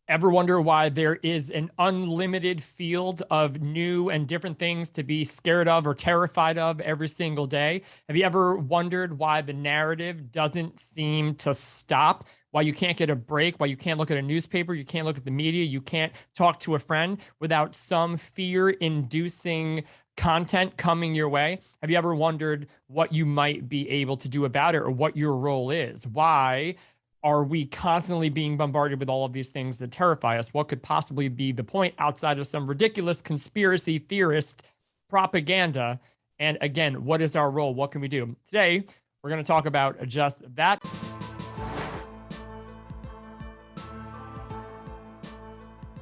Ever wonder why there is an unlimited field of new and different things to be scared of or terrified of every single day? Have you ever wondered why the narrative doesn't seem to stop? Why you can't get a break? Why you can't look at a newspaper? You can't look at the media? You can't talk to a friend without some fear-inducing content coming your way? Have you ever wondered what you might be able to do about it or what your role is? Why are we constantly being bombarded with all of these things that terrify us? What could possibly be the point outside of some ridiculous conspiracy theorist propaganda? And again, what is our role? What can we do? Today, we're going to talk about just that.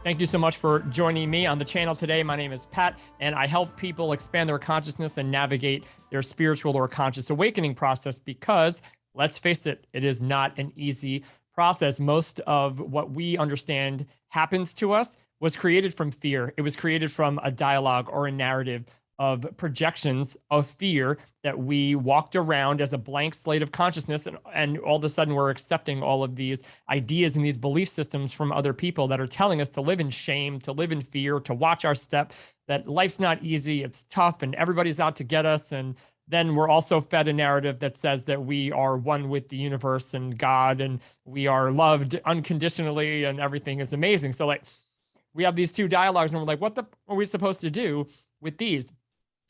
Thank you so much for joining me on the channel today. My name is Pat, and I help people expand their consciousness and navigate their spiritual or conscious awakening process because, let's face it, it is not an easy process. Most of what we understand happens to us was created from fear. It was created from a dialogue or a narrative of projections of fear that we walked around as a blank slate of consciousness. And all of a sudden, we're accepting all of these ideas and these belief systems from other people that are telling us to live in shame, to live in fear, to watch our step, that life's not easy, it's tough, and everybody's out to get us. And then we're also fed a narrative that says that we are one with the universe and God, and we are loved unconditionally, and everything is amazing. So like, we have these two dialogues, and we're like, what are we supposed to do with these?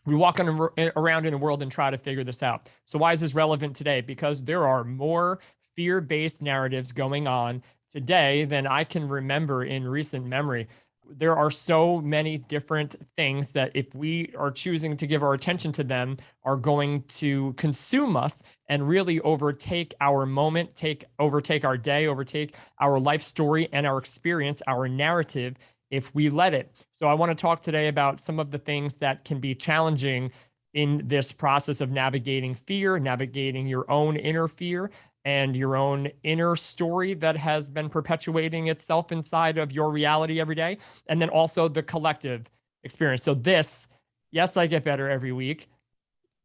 We walk around in the world and try to figure this out. So why is this relevant today? Because there are more fear-based narratives going on today than I can remember in recent memory. There are so many different things that if we are choosing to give our attention to them are going to consume us and really overtake our moment, overtake our day, overtake our life story and our experience, our narrative, if we let it. So I want to talk today about some of the things that can be challenging in this process of navigating fear, navigating your own inner fear and your own inner story that has been perpetuating itself inside of your reality every day, and then also the collective experience. So this, yes, I get better every week.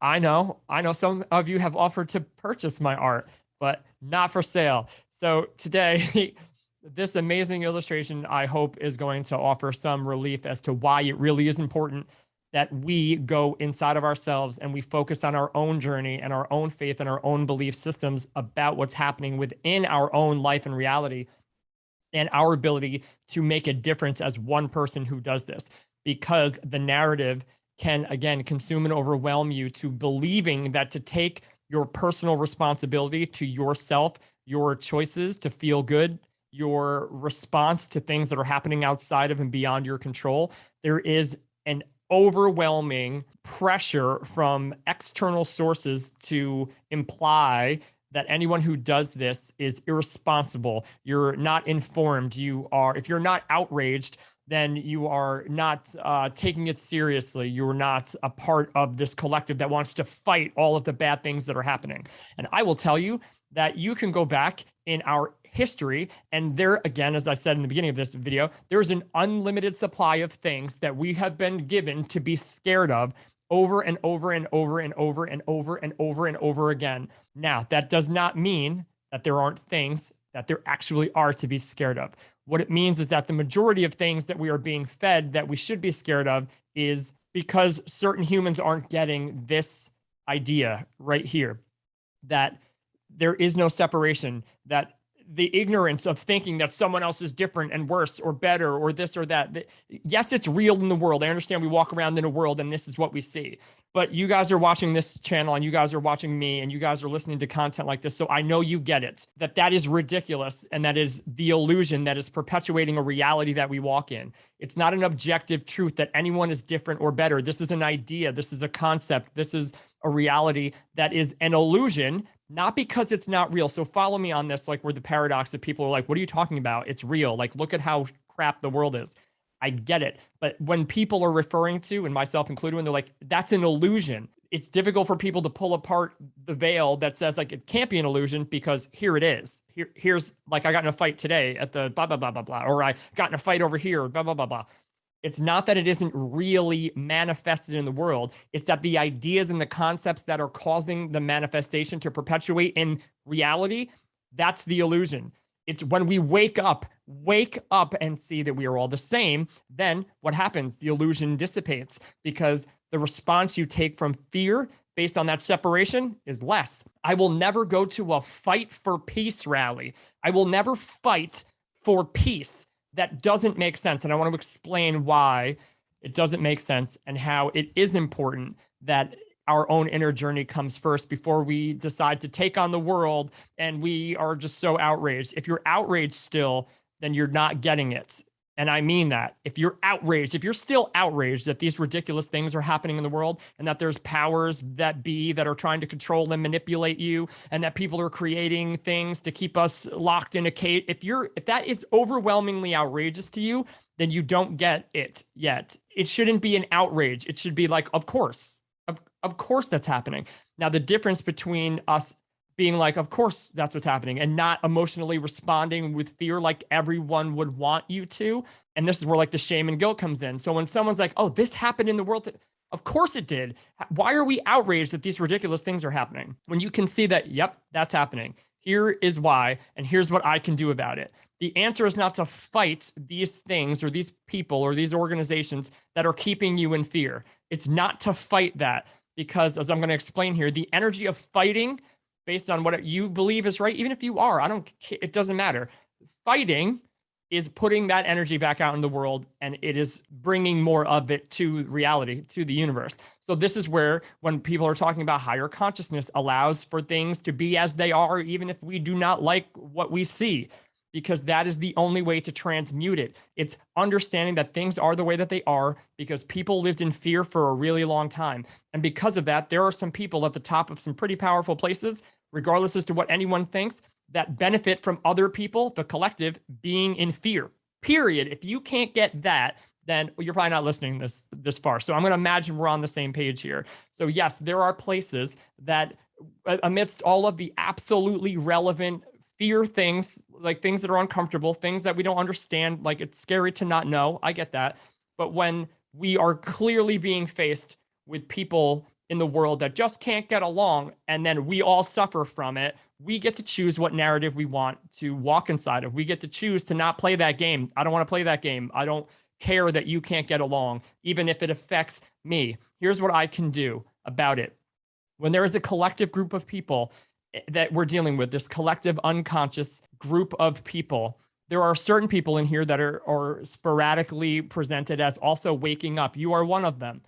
I know some of you have offered to purchase my art, but not for sale. So today, this amazing illustration, I hope, is going to offer some relief as to why it really is important that we go inside of ourselves and we focus on our own journey and our own faith and our own belief systems about what's happening within our own life and reality and our ability to make a difference as one person who does this. Because the narrative can, again, consume and overwhelm you to believing that to take your personal responsibility to yourself, your choices to feel good, your response to things that are happening outside of and beyond your control, there is an overwhelming pressure from external sources to imply that anyone who does this is irresponsible. You're not informed. If you're not outraged, then you are not taking it seriously. You're not a part of this collective that wants to fight all of the bad things that are happening. And I will tell you that you can go back in our history, and there, again, as I said in the beginning of this video, there's an unlimited supply of things that we have been given to be scared of over and over and over and over and over and over and over again. Now, that does not mean that there aren't things that there actually are to be scared of. What it means is that the majority of things that we are being fed that we should be scared of is because certain humans aren't getting this idea right here, that there is no separation, that the ignorance of thinking that someone else is different and worse or better or this or that. Yes, it's real in the world. I understand we walk around in a world and this is what we see. But you guys are watching this channel and you guys are watching me and you guys are listening to content like this. So I know you get it, that is ridiculous. And that is the illusion that is perpetuating a reality that we walk in. It's not an objective truth that anyone is different or better. This is an idea. This is a concept. This is a reality that is an illusion, not because it's not real. So follow me on this, like where the paradox of people are like, what are you talking about? It's real. Like, look at how crap the world is. I get it. But when people are referring to, and myself included, when they're like, that's an illusion, it's difficult for people to pull apart the veil that says like, it can't be an illusion because here it is. Here's like, I got in a fight today at the blah, blah, blah, blah, blah, or I got in a fight over here, blah, blah, blah, blah. It's not that it isn't really manifested in the world. It's that the ideas and the concepts that are causing the manifestation to perpetuate in reality, that's the illusion. It's when we wake up and see that we are all the same, then what happens? The illusion dissipates because the response you take from fear based on that separation is less. I will never go to a fight for peace rally. I will never fight for peace. That doesn't make sense. And I want to explain why it doesn't make sense and how it is important that our own inner journey comes first before we decide to take on the world and we are just so outraged. If you're outraged still, then you're not getting it. And I mean that. If you're outraged, if you're still outraged that these ridiculous things are happening in the world and that there's powers that be that are trying to control and manipulate you and that people are creating things to keep us locked in a cage, if that is overwhelmingly outrageous to you, then you don't get it yet. It shouldn't be an outrage. It should be like, of course. Of course that's happening. Now, the difference between us being like, of course that's what's happening, and not emotionally responding with fear like everyone would want you to. And this is where like the shame and guilt comes in. So when someone's like, oh, this happened in the world, of course it did. Why are we outraged that these ridiculous things are happening? When you can see that, yep, that's happening. Here is why, and here's what I can do about it. The answer is not to fight these things or these people or these organizations that are keeping you in fear. It's not to fight that. Because as I'm going to explain here, the energy of fighting based on what you believe is right, even if you are, it doesn't matter. Fighting is putting that energy back out in the world, and it is bringing more of it to reality, to the universe. So this is where, when people are talking about higher consciousness, allows for things to be as they are, even if we do not like what we see, because that is the only way to transmute it. It's understanding that things are the way that they are because people lived in fear for a really long time. And because of that, there are some people at the top of some pretty powerful places, regardless as to what anyone thinks, that benefit from other people, the collective, being in fear, period. If you can't get that, then you're probably not listening this far. So I'm going to imagine we're on the same page here. So yes, there are places that amidst all of the absolutely relevant fear things, like things that are uncomfortable, things that we don't understand, like it's scary to not know. I get that. But when we are clearly being faced with people in the world that just can't get along, and then we all suffer from it, we get to choose what narrative we want to walk inside of. We get to choose to not play that game. I don't want to play that game. I don't care that you can't get along, even if it affects me. Here's what I can do about it. When there is a collective group of people that we're dealing with, this collective unconscious group of people, there are certain people in here that are sporadically presented as also waking up. You are one of them.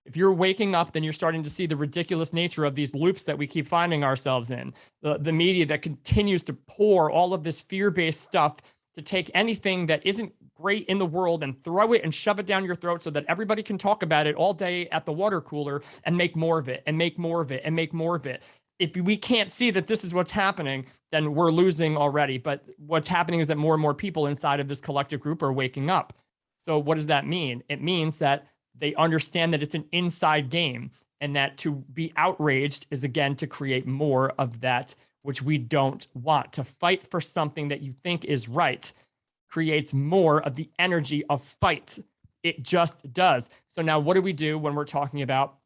If you're waking up, then you're starting to see the ridiculous nature of these loops that we keep finding ourselves in. The media that continues to pour all of this fear-based stuff to take anything that isn't great in the world and throw it and shove it down your throat so that everybody can talk about it all day at the water cooler and make more of it and make more of it and make more of it. If we can't see that this is what's happening, then we're losing already. But what's happening is that more and more people inside of this collective group are waking up. So what does that mean? It means that they understand that it's an inside game, and that to be outraged is, again, to create more of that which we don't want. To fight for something that you think is right creates more of the energy of fight. It just does. So now what do we do when we're talking about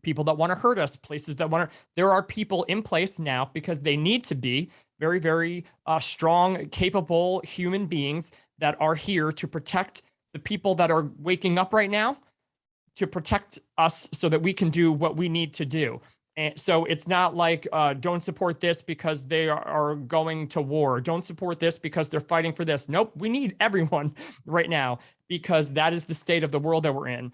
people that want to hurt us, places that want to? There are people in place now because they need to be very, very strong, capable human beings that are here to protect the people that are waking up right now, to protect us so that we can do what we need to do. And so it's not like, don't support this because they are going to war. Don't support this because they're fighting for this. Nope, we need everyone right now because that is the state of the world that we're in.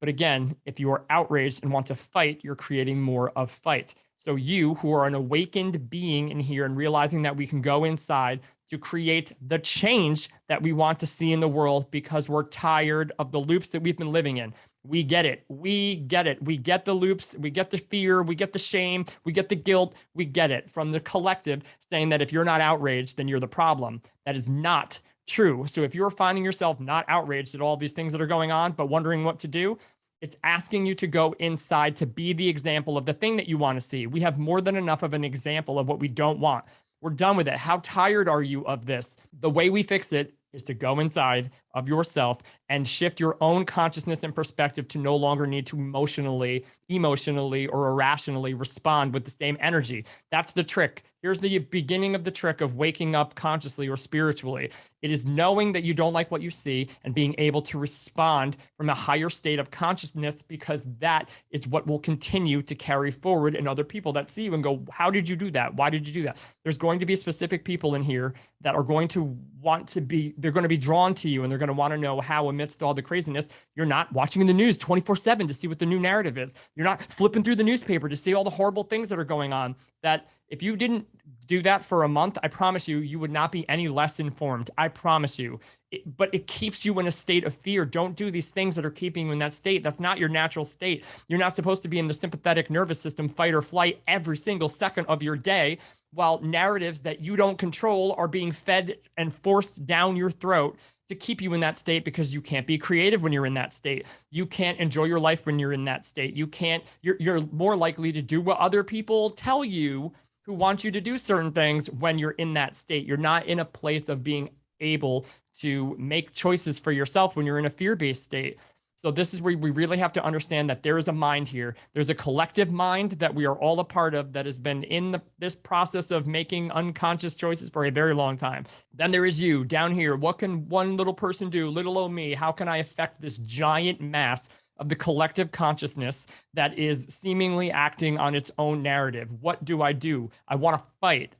But again, if you are outraged and want to fight, you're creating more of fight. So you, who are an awakened being in here and realizing that we can go inside to create the change that we want to see in the world because we're tired of the loops that we've been living in. We get it. We get it. We get the loops. We get the fear. We get the shame. We get the guilt. We get it from the collective saying that if you're not outraged, then you're the problem. That is not true. So if you're finding yourself not outraged at all these things that are going on, but wondering what to do, it's asking you to go inside to be the example of the thing that you want to see. We have more than enough of an example of what we don't want. We're done with it. How tired are you of this? The way we fix it is to go inside of yourself and shift your own consciousness and perspective to no longer need to emotionally or irrationally respond with the same energy. That's the trick. Here's the beginning of the trick of waking up consciously or spiritually. It is knowing that you don't like what you see and being able to respond from a higher state of consciousness, because that is what will continue to carry forward in other people that see you and go, how did you do that? Why did you do that? There's going to be specific people in here that are going to want to be, they're going to be drawn to you, and they're going to want to know how, amidst all the craziness, you're not watching the news 24/7 to see what the new narrative is. You're not flipping through the newspaper to see all the horrible things that are going on. That if you didn't do that for a month, I promise you, you would not be any less informed. I promise you. But it keeps you in a state of fear. Don't do these things that are keeping you in that state. That's not your natural state. You're not supposed to be in the sympathetic nervous system, fight or flight, every single second of your day, while narratives that you don't control are being fed and forced down your throat to keep you in that state, because you can't be creative when you're in that state. You can't enjoy your life when you're in that state. You're more likely to do what other people tell you who want you to do certain things when you're in that state. You're not in a place of being able to make choices for yourself when you're in a fear-based state. So this is where we really have to understand that there is a mind here. There's a collective mind that we are all a part of that has been in this process of making unconscious choices for a very long time. Then there is you down here. What can one little person do? Little old me. How can I affect this giant mass of the collective consciousness that is seemingly acting on its own narrative? What do? I want to fight.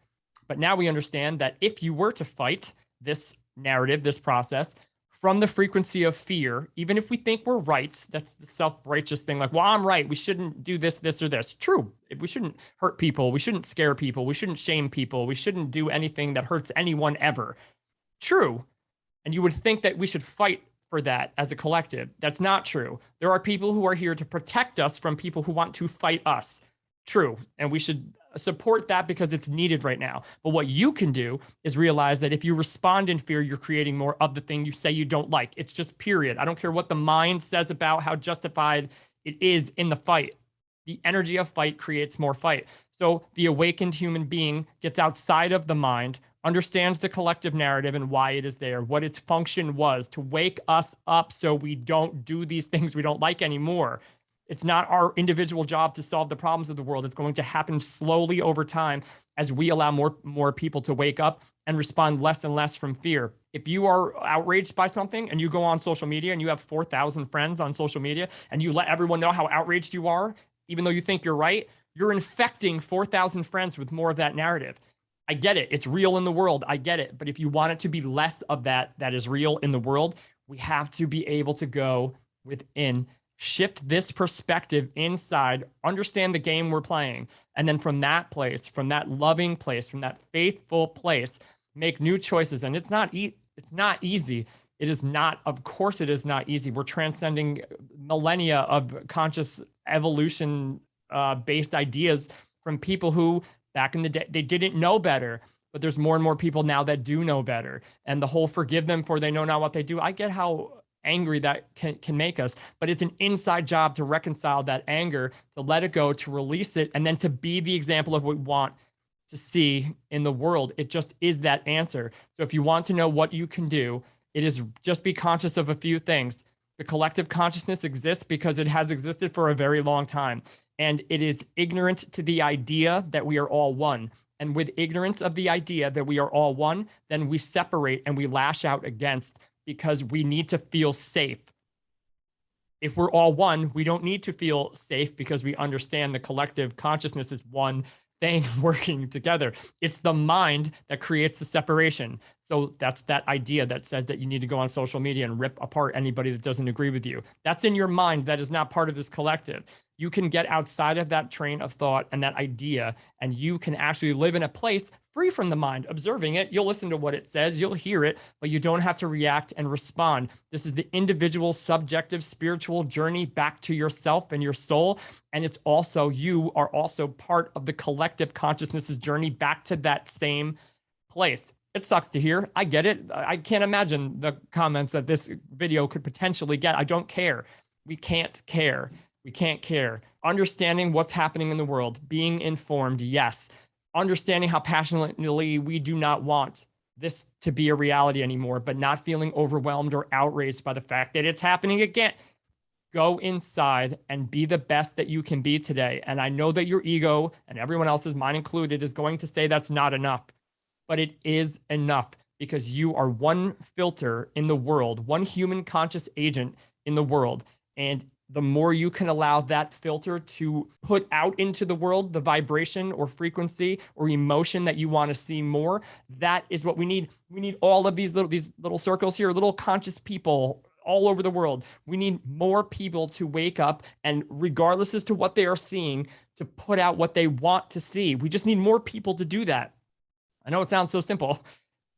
But now we understand that if you were to fight this narrative, this process, from the frequency of fear, even if we think we're right, that's the self-righteous thing, like, well, I'm right, we shouldn't do this, this, or this. True. We shouldn't hurt people. We shouldn't scare people. We shouldn't shame people. We shouldn't do anything that hurts anyone ever. True. And you would think that we should fight for that as a collective. That's not true. There are people who are here to protect us from people who want to fight us. True. And we should support that because it's needed right now. But what you can do is realize that if you respond in fear, you're creating more of the thing you say you don't like. It's just period. I don't care what the mind says about how justified it is in the fight. The energy of fight creates more fight. So the awakened human being gets outside of the mind, understands the collective narrative and why it is there, what its function was to wake us up so we don't do these things we don't like anymore. It's not our individual job to solve the problems of the world. It's going to happen slowly over time as we allow more people to wake up and respond less and less from fear. If you are outraged by something and you go on social media and you have 4,000 friends on social media and you let everyone know how outraged you are, even though you think you're right, you're infecting 4,000 friends with more of that narrative. I get it. It's real in the world. I get it. But if you want it to be less of that is real in the world, we have to be able to go within, shift this perspective inside, understand the game we're playing, and then from that place, from that loving place, from that faithful place, make new choices. And it's not easy. It is not, of course it is not easy. We're transcending millennia of conscious evolution based ideas from people who back in the day, they didn't know better. But there's more and more people now that do know better. And the whole forgive them for they know not what they do. I get how angry that can make us, but it's an inside job to reconcile that anger, to let it go, to release it, and then to be the example of what we want to see in the world. It just is that answer. So if you want to know what you can do, it is just be conscious of a few things. The collective consciousness exists because it has existed for a very long time, and it is ignorant to the idea that we are all one. And with ignorance of the idea that we are all one, then we separate and we lash out against, because we need to feel safe. If we're all one, we don't need to feel safe because we understand the collective consciousness is one thing working together. It's the mind that creates the separation. So that's that idea that says that you need to go on social media and rip apart anybody that doesn't agree with you. That's in your mind. That is not part of this collective. You can get outside of that train of thought and that idea, and you can actually live in a place free from the mind, observing it. You'll listen to what it says, you'll hear it, but you don't have to react and respond. This is the individual, subjective, spiritual journey back to yourself and your soul. And it's also, you are also part of the collective consciousness's journey back to that same place. It sucks to hear. I get it. I can't imagine the comments that this video could potentially get. I don't care. We can't care. We can't care. Understanding what's happening in the world, being informed, yes. Understanding how passionately we do not want this to be a reality anymore, but not feeling overwhelmed or outraged by the fact that it's happening again. Go inside and be the best that you can be today. And I know that your ego and everyone else's, mine included, is going to say that's not enough, but it is enough because you are one filter in the world, one human conscious agent in the world. And the more you can allow that filter to put out into the world the vibration or frequency or emotion that you want to see more, that is what we need. We need all of these little circles here, little conscious people all over the world. We need more people to wake up and, regardless as to what they are seeing, to put out what they want to see. We just need more people to do that. I know it sounds so simple.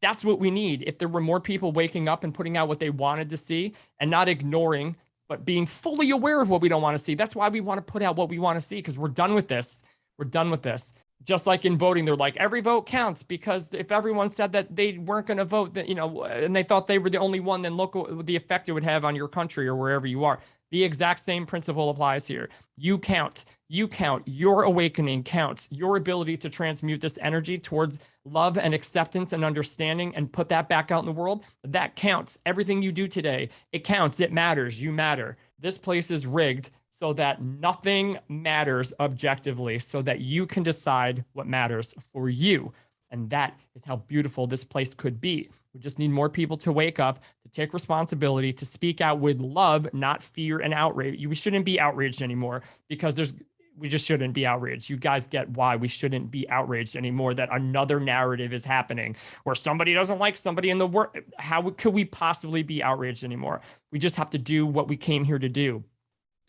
That's what we need. If there were more people waking up and putting out what they wanted to see and not ignoring, but being fully aware of what we don't want to see. That's why we want to put out what we want to see, because we're done with this. We're done with this. Just like in voting, they're like, every vote counts, because if everyone said that they weren't going to vote, that, and they thought they were the only one, then look the effect it would have on your country or wherever you are. The exact same principle applies here. You count. You count. Your awakening counts. Your ability to transmute this energy towards love and acceptance and understanding and put that back out in the world, that counts. Everything you do today, it counts. It matters. You matter. This place is rigged so that nothing matters objectively, so that you can decide what matters for you. And that is how beautiful this place could be. We just need more people to wake up, to take responsibility, to speak out with love, not fear and outrage. We shouldn't be outraged anymore, because we just shouldn't be outraged. You guys get why we shouldn't be outraged anymore, that another narrative is happening where somebody doesn't like somebody in the world. How could we possibly be outraged anymore? We just have to do what we came here to do.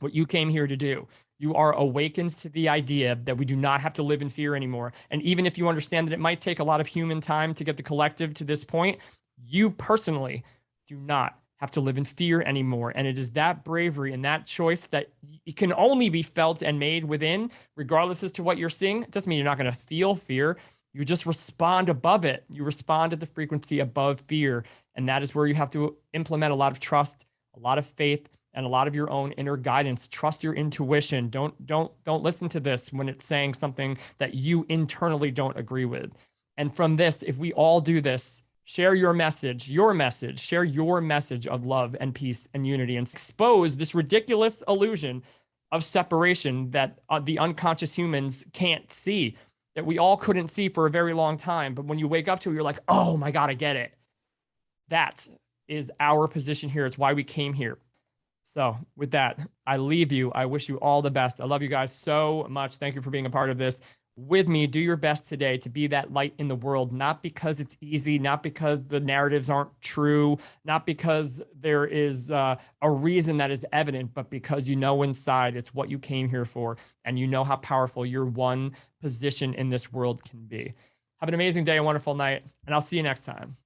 What you came here to do. You are awakened to the idea that we do not have to live in fear anymore. And even if you understand that it might take a lot of human time to get the collective to this point, you personally do not have to live in fear anymore. And it is that bravery and that choice that it can only be felt and made within, regardless as to what you're seeing. It doesn't mean you're not going to feel fear. You just respond above it. You respond at the frequency above fear. And that is where you have to implement a lot of trust, a lot of faith, and a lot of your own inner guidance. Trust your intuition. Don't listen to this when it's saying something that you internally don't agree with. And from this, if we all do this, share your message, share your message of love and peace and unity, and expose this ridiculous illusion of separation that the unconscious humans can't see, that we all couldn't see for a very long time. But when you wake up to it, you're like, oh my God, I get it. That is our position here. It's why we came here. So with that, I leave you. I wish you all the best. I love you guys so much. Thank you for being a part of this with me. Do your best today to be that light in the world, not because it's easy, not because the narratives aren't true, not because there is a reason that is evident, but because you know inside it's what you came here for, and you know how powerful your one position in this world can be. Have an amazing day, a wonderful night, and I'll see you next time.